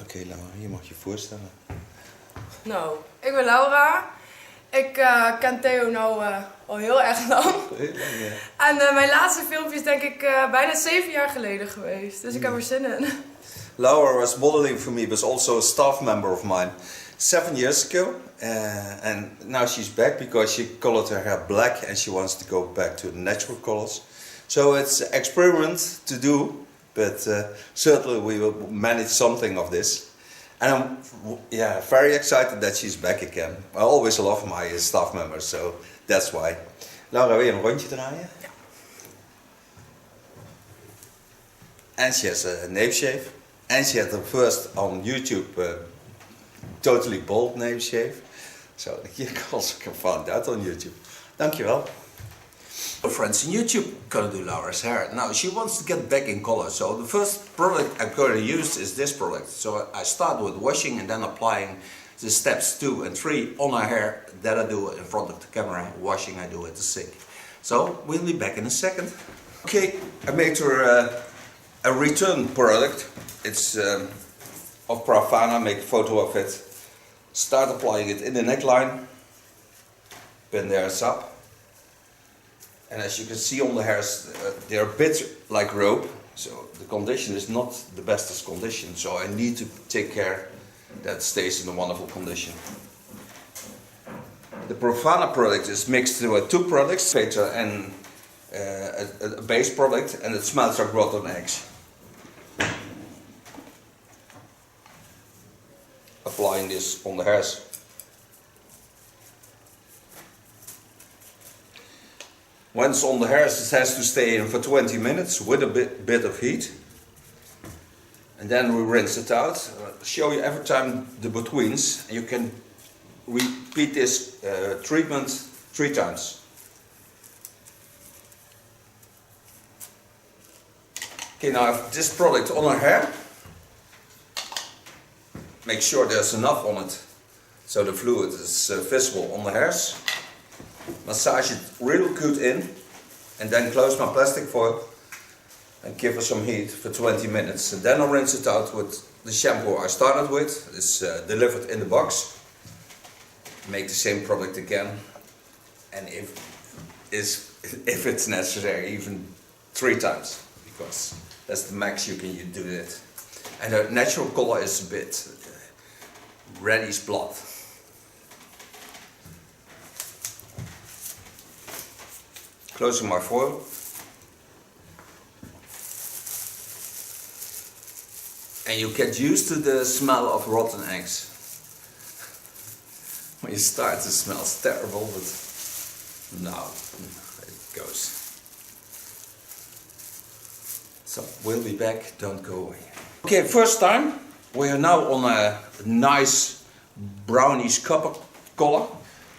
Oké, Laura, je mag je voorstellen. Nou, ik ben Laura. Ik ken Theo nou al heel erg lang. Heel lang, ja. En mijn laatste filmpje is denk ik bijna 7 jaar geleden geweest. Dus ik heb er zin in. Laura was modeling for me, but also a staff member of mine 7 years ago. And now she's back because she colored her hair black and she wants to go back to the natural colors. So it's an experiment to do, but certainly we will manage something of this. And I'm very excited that she's back again. I always love my staff members, so that's why. Laura, wil je een rondje draaien? Ja. And she has a nape shave. And she had the first on YouTube totally bald nape shave. So you also can find that on YouTube. Dankjewel. Friends in YouTube gonna do Laura's hair. Now she wants to get back in color, so the first product I'm gonna use is this product. So I start with washing and then applying the steps 2 and 3 on her hair. That I do in front of the camera. Washing I do at the sink. So we'll be back in a second. Okay, I made her a return product. It's of Profana, make a photo of it. Start applying it in the neckline. Pin the hairs up. And as you can see on the hairs, they're a bit like rope. So the condition is not the bestest condition. So I need to take care that it stays in a wonderful condition. The Profana product is mixed with 2 products, filter and a base product, and it smells like rotten eggs. Applying this on the hairs. Once on the hairs, it has to stay in for 20 minutes with a bit of heat. And then we rinse it out. I'll show you every time the betweens. You can repeat this treatment 3 times. Okay, now I have this product on our hair. Make sure there's enough on it so the fluid is visible on the hairs. Massage it real good in and then close my plastic foil and give it some heat for 20 minutes. And then I'll rinse it out with the shampoo I started with. It's delivered in the box. Make the same product again, and if it's necessary, even 3 times, because that's the max you can do it. And the natural color is a bit reddish blood. Closing my foil. And you get used to the smell of rotten eggs. When you start, it smells terrible, but now it goes. So we'll be back, don't go away. Okay, first time. We are now on a nice brownish copper color.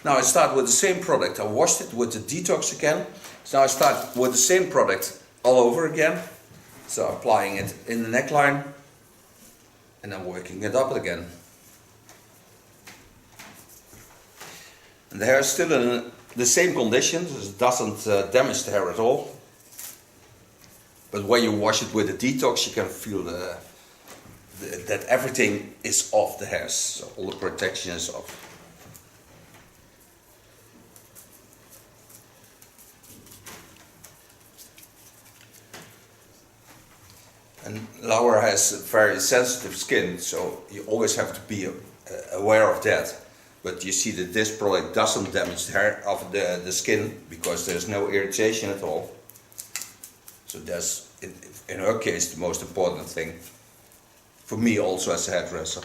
Now I start with the same product. I washed it with the detox again. So now I start with the same product all over again. So applying it in the neckline and then working it up again. And the hair is still in the same condition, so it doesn't damage the hair at all. But when you wash it with the detox, you can feel that everything is off the hairs, so all the protection is off. And Laura has very sensitive skin, so you always have to be aware of that. But you see that this product doesn't damage the hair of the skin because there's no irritation at all. So that's, in her case, the most important thing. For me also as a hairdresser.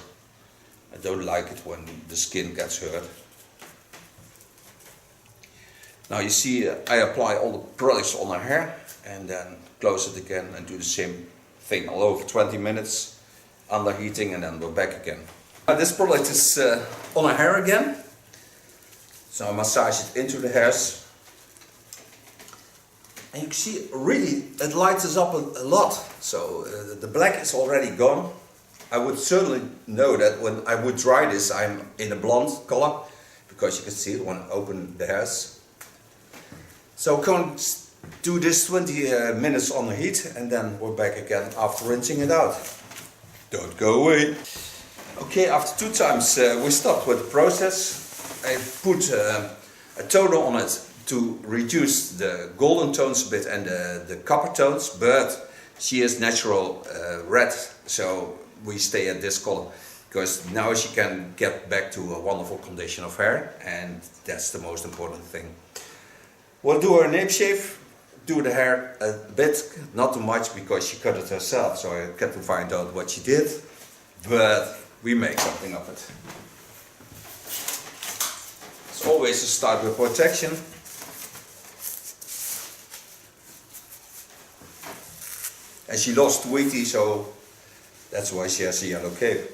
I don't like it when the skin gets hurt. Now you see I apply all the products on her hair and then close it again and do the same thing all over 20 minutes under heating, and then we're back again. This product is on her hair again. So I massage it into the hairs. And you can see really it lights us up a lot. So the black is already gone. I would certainly know that when I would dry this I'm in a blonde color, because you can see it when I open the hairs. So come do this 20 minutes on the heat and then we're back again after rinsing it out. Don't go away. Okay, after 2 times we stopped with the process. I put a toner on it to reduce the golden tones a bit and the copper tones, but she is natural red, so we stay at this color because now she can get back to a wonderful condition of hair, and that's the most important thing. We'll do her nape shave, do the hair a bit, not too much because she cut it herself, so I got to find out what she did, but we make something of it. It's always to start with protection. And she lost Tweety, so that's why she has a yellow cape.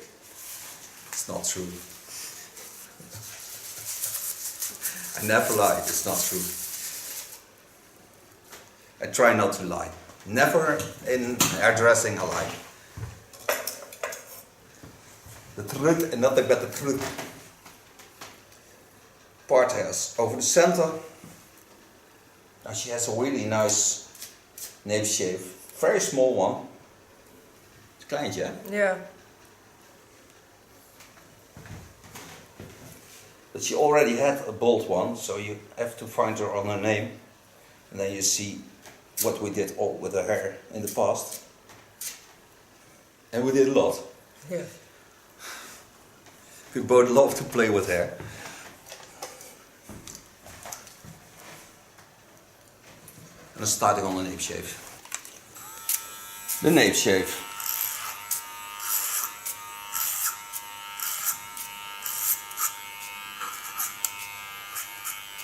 It's not true. I never lie, it's not true. I try not to lie. Never in hairdressing I lie. The truth and nothing but the truth. Part hairs over the center. Now she has a really nice nape shave. Very small one. It's kleintje, hè? Yeah. But she already had a bold one, so you have to find her on her name. And then you see what we did all with her hair in the past. And we did a lot. Yeah. We both love to play with hair. And I'm starting on the nape shave. The nape shave.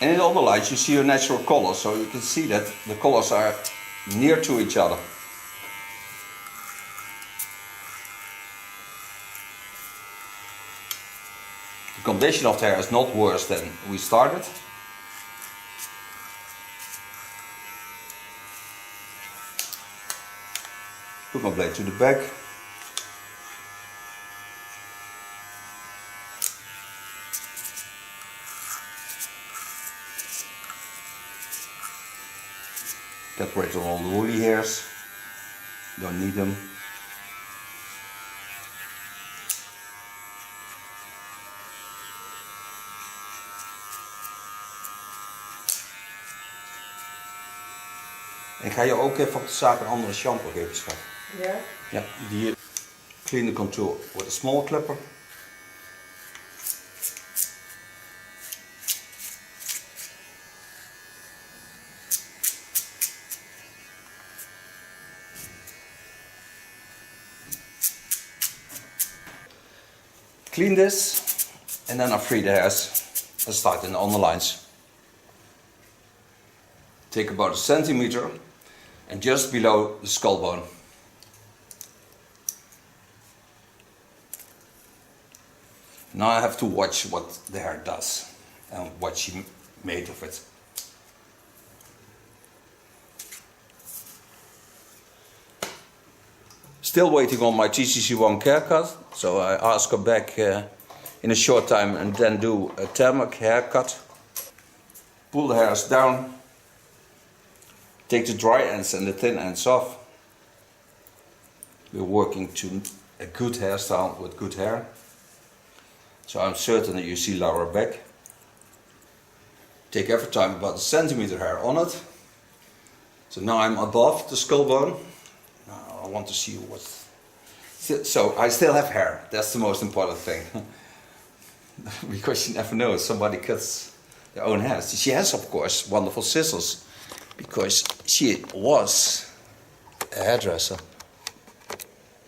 And in all the lights you see your natural color, so you can see that the colors are near to each other. The condition of the hair is not worse than we started. Put my blade to the back. Get rid of all the woolly hairs. Don't need them. Ik ga je ook even op de zaak een andere shampoo geven, schat. Yeah? Ja, die clean the contour with a small clipper. Clean this and then I free the hairs and start in the underlines. Take about 1 centimeter and just below the skull bone. Now I have to watch what the hair does and what she made of it. Still waiting on my TCC1 haircut, so I ask her back in a short time and then do a thermic haircut. Pull the hairs down, take the dry ends and the thin ends off. We're working to a good hairstyle with good hair. So I'm certain that you see Laura back. Take every time about 1 centimeter hair on it. So now I'm above the skull bone. Now I want to see what... So I still have hair, that's the most important thing. Because you never know, somebody cuts their own hair. She has of course wonderful scissors. Because she was a hairdresser.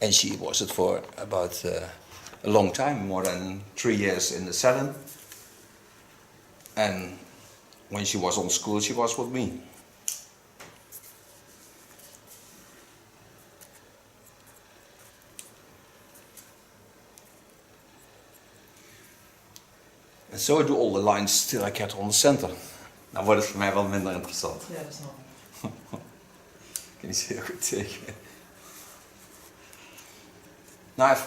And she was it for about a long time, more than 3 years in the salon. And when she was on school, she was with me. En zo doe all the lines till I get on the center. Nou wordt het voor mij wel minder interessant. Ja, dat snap ik. Kan je ze heel goed tekenen. Now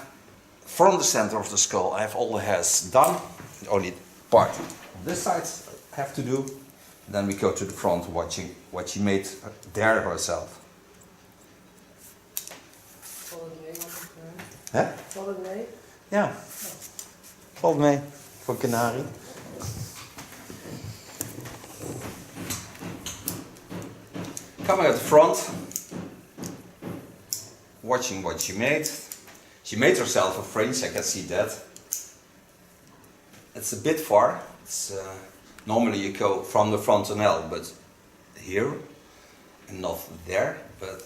from the center of the skull I have all the hairs done. The only part on this side I have to do. Then we go to the front watching what she made there herself. Volgende week. Hè? Volgende week. Ja. Valt mee. Voor kanarie. Coming at the front. Watching what she made. She made herself a fringe, I can see that. It's a bit far. It's, normally you go from the frontonelle, but here and not there, but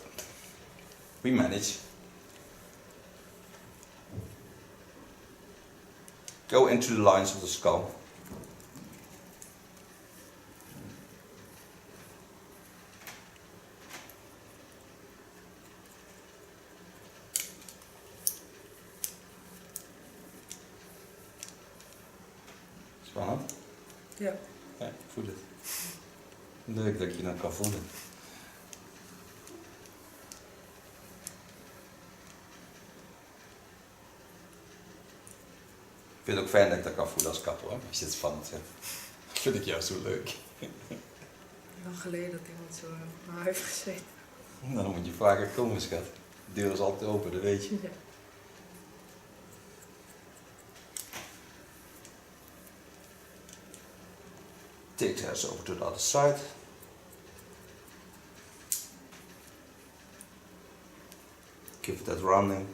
we manage. Go into the lines of the skull. Spannend? Ja. Ja, ik voel het. Leuk dat je dat kan voelen. Ik vind het ook fijn dat ik dat kan voelen als kapper, hoor. Als je het spannend vindt. Vind ik juist zo leuk. Lang geleden dat iemand zo op mij heeft gezeten. Nou, dan moet je vaker komen, schat. De deur is altijd open, dat weet je. Ja. Take the hairs over to the other side. Give it that rounding.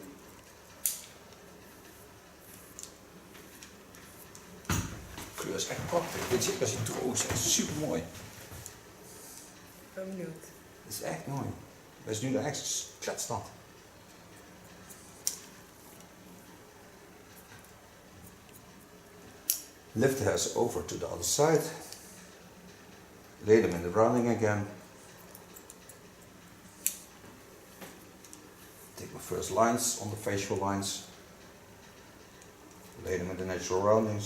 De kleur is echt prachtig. Weet je, als je droog is, echt super mooi. Ik ben benieuwd. Het is echt mooi. Dat is nu de echt kletstand. Lift the hairs over to the other side. Lay them in the rounding again. Take my first lines on the facial lines. Lay them in the natural roundings.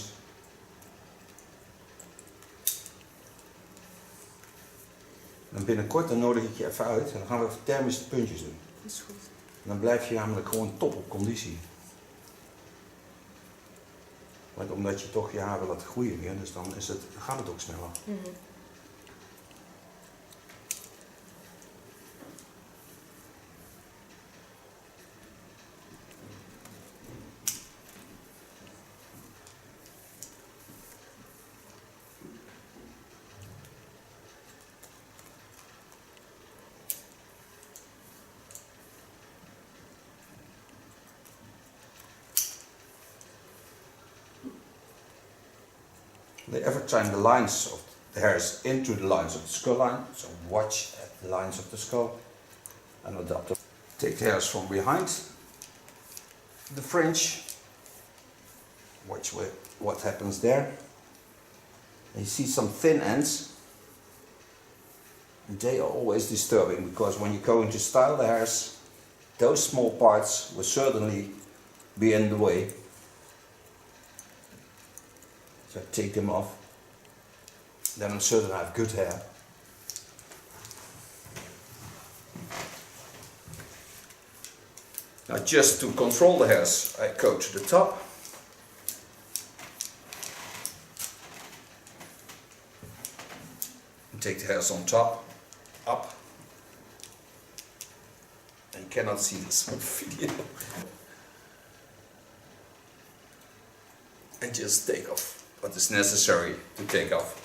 En binnenkort dan nodig ik je even uit en dan gaan we even thermische puntjes doen. Dat is goed. En dan blijf je namelijk gewoon top op conditie. Want omdat je toch je haar wil laten groeien weer, dus dan gaat het ook sneller. They ever time the lines of the hairs into the lines of the skull line, so watch at the lines of the skull and adapt. Take the hairs from behind the fringe, watch what happens there. And you see some thin ends, and they are always disturbing because when you're going to style the hairs, those small parts will certainly be in the way. So I take them off, then I'm certain I have good hair. Now just to control the hairs, I go to the top. And take the hairs on top, up. And you cannot see this on video. And just take off what is necessary to take off.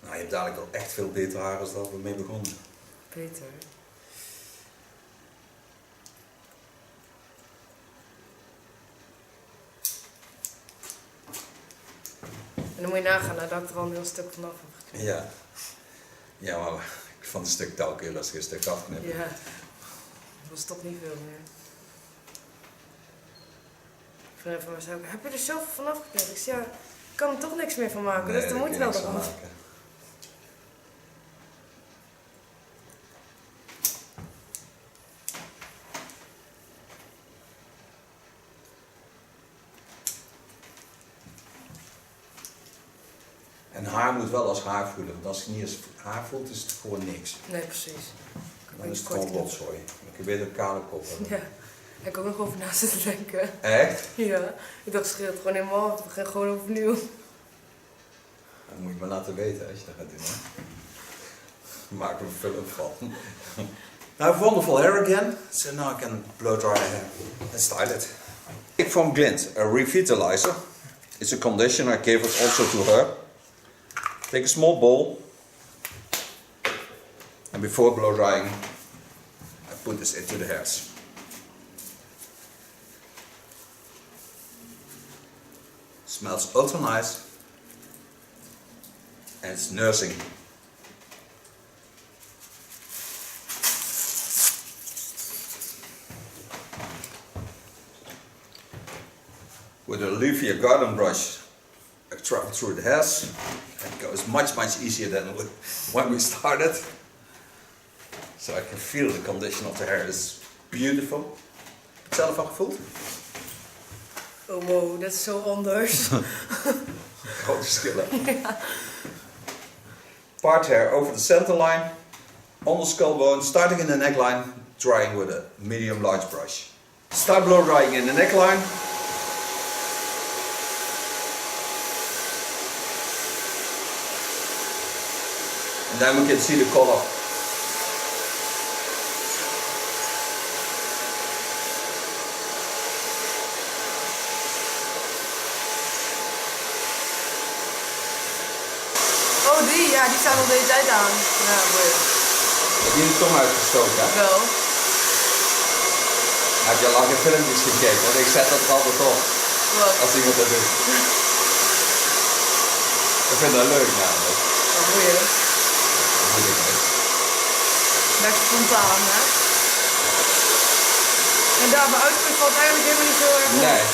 Nou, je hebt dadelijk al echt veel beter haar als dat we mee begonnen. Beter. En dan moet je nagaan dat ik er al een heel stuk vanaf heb geknipt. Ja. Ja, maar van een stuk touw kun je lastig een stuk afknippen. Ja, dat was toch niet veel meer. Vrienden van mij zei ook, heb je er zoveel van afgeknipt? Ik zei, ja, ik kan er toch niks meer van maken, dus dan moet je wel eraf. En haar moet wel als haar voelen, want als het niet als haar voelt, is het gewoon niks. Nee, precies. Dan is het gewoon rotzooi. Dan kun je beter een kale kop hebben. Ja, ik heb ook nog over na zitten denken. Echt? Ja, ik dacht, scheelt gewoon helemaal af, we gaan gewoon overnieuw. Dat moet je me laten weten als je dat gaat doen. Hè? Maak er een film van. Now wonderful hair again, so now I can blow dry hair and style it. Take from Glint, a revitalizer. It's a conditioner, I gave it also to her. Take a small bowl, and before blow drying, I put this into the hairs. Smells ultra nice, and it's nursing. With a Olivia garden brush, I travel through the hairs. It goes much easier than when we started. So I can feel the condition of the hair is beautiful. Heb je het zelf al gevoeld? Oh wow, dat is zo anders. Grote verschillen. Ja. Part hair over the center line, on the skull bone, starting in the neckline, drying with a medium large brush. Start blow drying in the neckline. And then we can see the color. Oh die, ja, die staan al de hele tijd aan. Ja, mooi. Heb je de tong uitgestoken? Hè? Wel. Heb je al lang in filmpjes gekeken? Want ik zet dat er altijd op. Wat? Als iemand dat doet. Ik vind dat leuk namelijk. Wat moeilijk. Lekker spontaan, hè? En daarvoor uitspringen valt eigenlijk helemaal niet zo erg op. Nee.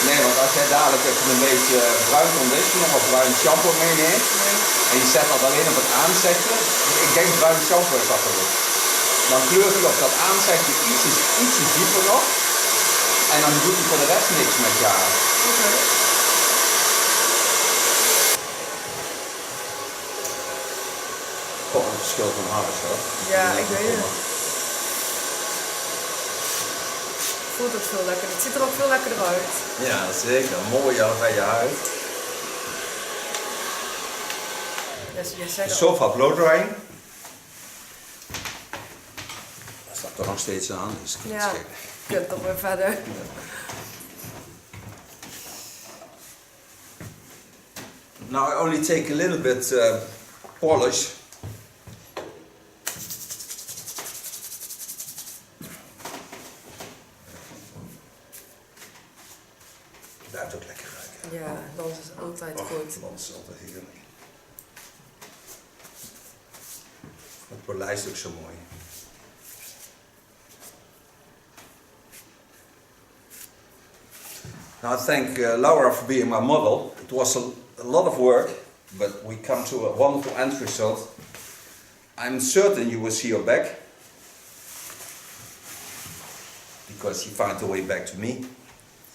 Nee, want als jij dadelijk even een beetje bruin conditioner of bruin shampoo meeneemt en je zet dat alleen op het aanzetje, ik denk bruin shampoo is dat goed. Dan kleurt hij op dat aanzetje ietsje dieper nog en dan doet hij voor de rest niks met je haar. Okay. Toch een verschil van haar is dat. Ja, ik weet het. Voelt het veel lekker. Het ziet er ook veel lekkerder uit. Ja, zeker. Mooi bij je huid. Zo van blow drying. Dat staat er nog steeds aan. Dus ja, je kunt toch weer verder. Ja. Now I only take a little bit polish. Blijft ook lekker ruiken. Ja, dat is altijd goed. Dat is altijd heerlijk. Het polijst ook zo mooi. Now I thank Laura for being my model. It was a lot of work, but we come to a wonderful end result. I'm certain you will see her back, because you found a way back to me.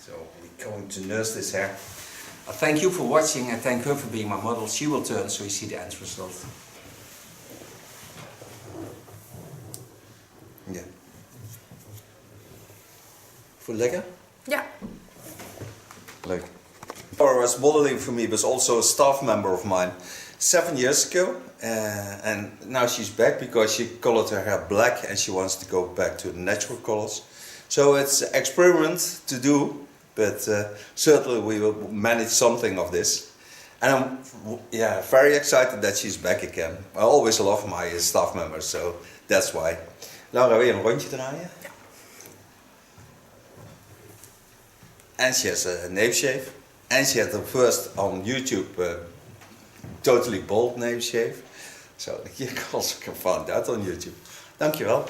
So we're going to nurse this hair. I thank you for watching and thank her for being my model. She will turn so you see the end result. Ja. Voel je lekker? Ja. Leuk. Laura was modeling for me, was also a staff member of mine 7 years ago, and now she's back because she colored her hair black and she wants to go back to the natural colors. So it's an experiment to do, but certainly we will manage something of this. And I'm very excited that she's back again. I always love my staff members, so that's why. Laura, wil je een rondje draaien? Ja. And she has a nape shave. And she had the first on YouTube totally bald nape shave. So you can also find that on YouTube. Dankjewel.